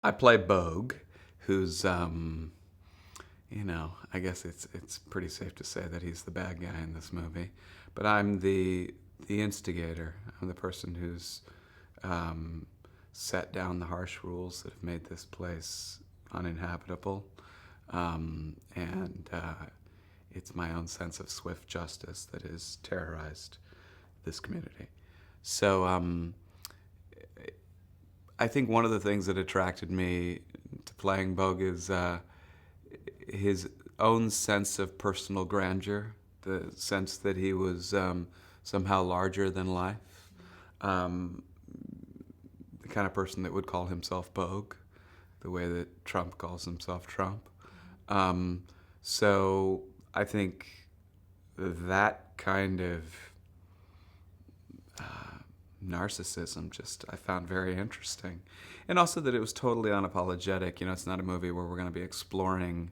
I play Bogue, who's, I guess it's pretty safe to say that he's the bad guy in this movie. But I'm the instigator. I'm the person who's set down the harsh rules that have made this place uninhabitable. And it's my own sense of swift justice that has terrorized this community. So I think one of the things that attracted me to playing Bogue is his own sense of personal grandeur, the sense that he was somehow larger than life, the kind of person that would call himself Bogue, the way that Trump calls himself Trump. So I think that kind of narcissism just I found very interesting. And also that it was totally unapologetic. It's not a movie where we're going to be exploring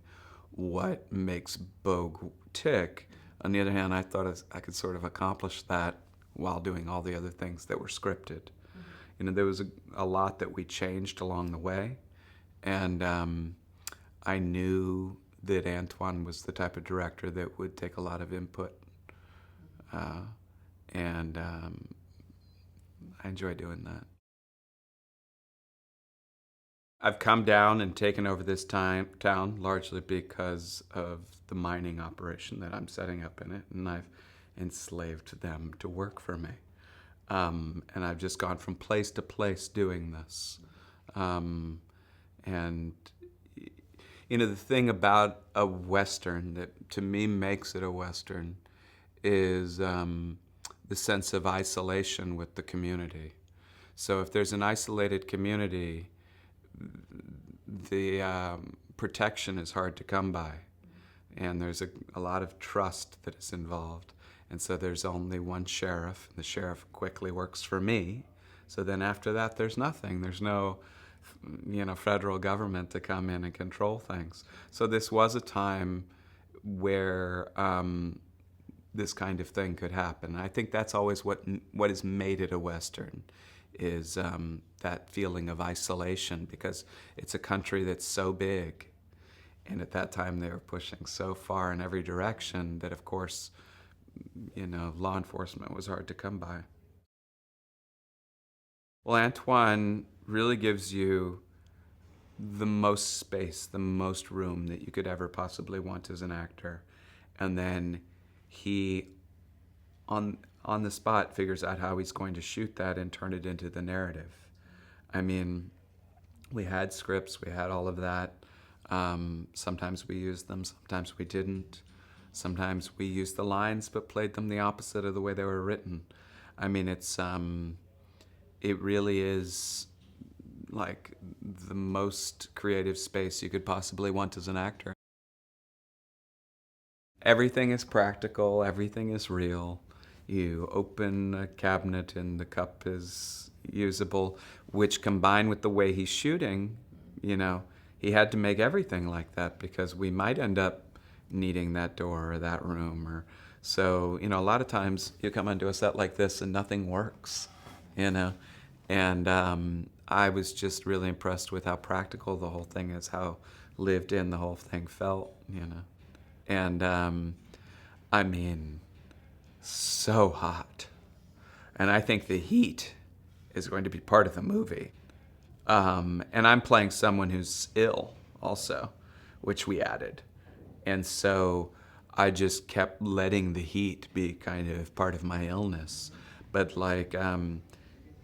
what makes Bogue tick. On the other hand, I thought I could sort of accomplish that while doing all the other things that were scripted. There was a lot that we changed along the way. And I knew that Antoine was the type of director that would take a lot of input. And I enjoy doing that. I've come down and taken over this town largely because of the mining operation that I'm setting up in it, and I've enslaved them to work for me. And I've just gone from place to place doing this. And the thing about a Western that to me makes it a Western is the sense of isolation with the community. So if there's an isolated community, the protection is hard to come by. And there's a lot of trust that is involved. And so there's only one sheriff. The sheriff quickly works for me. So then after that, there's nothing. There's no federal government to come in and control things. So this was a time where this kind of thing could happen. I think that's always what has made it a Western, is that feeling of isolation, because it's a country that's so big, and at that time they were pushing so far in every direction that, of course, law enforcement was hard to come by. Well, Antoine really gives you the most space, the most room that you could ever possibly want as an actor. And then he, on the spot, figures out how he's going to shoot that and turn it into the narrative. I mean, we had scripts, we had all of that. Sometimes we used them, sometimes we didn't. Sometimes we used the lines but played them the opposite of the way they were written. I mean, it really is like the most creative space you could possibly want as an actor. Everything is practical, everything is real. You open a cabinet and the cup is usable, which combined with the way he's shooting, he had to make everything like that because we might end up needing that door or that room. So, a lot of times you come onto a set like this and nothing works, And I was just really impressed with how practical the whole thing is, how lived in the whole thing felt, And I mean, so hot. And I think the heat is going to be part of the movie. And I'm playing someone who's ill also, which we added. And so I just kept letting the heat be kind of part of my illness. But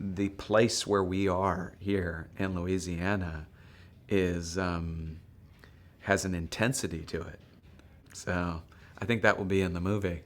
the place where we are here in Louisiana is has an intensity to it. So I think that will be in the movie.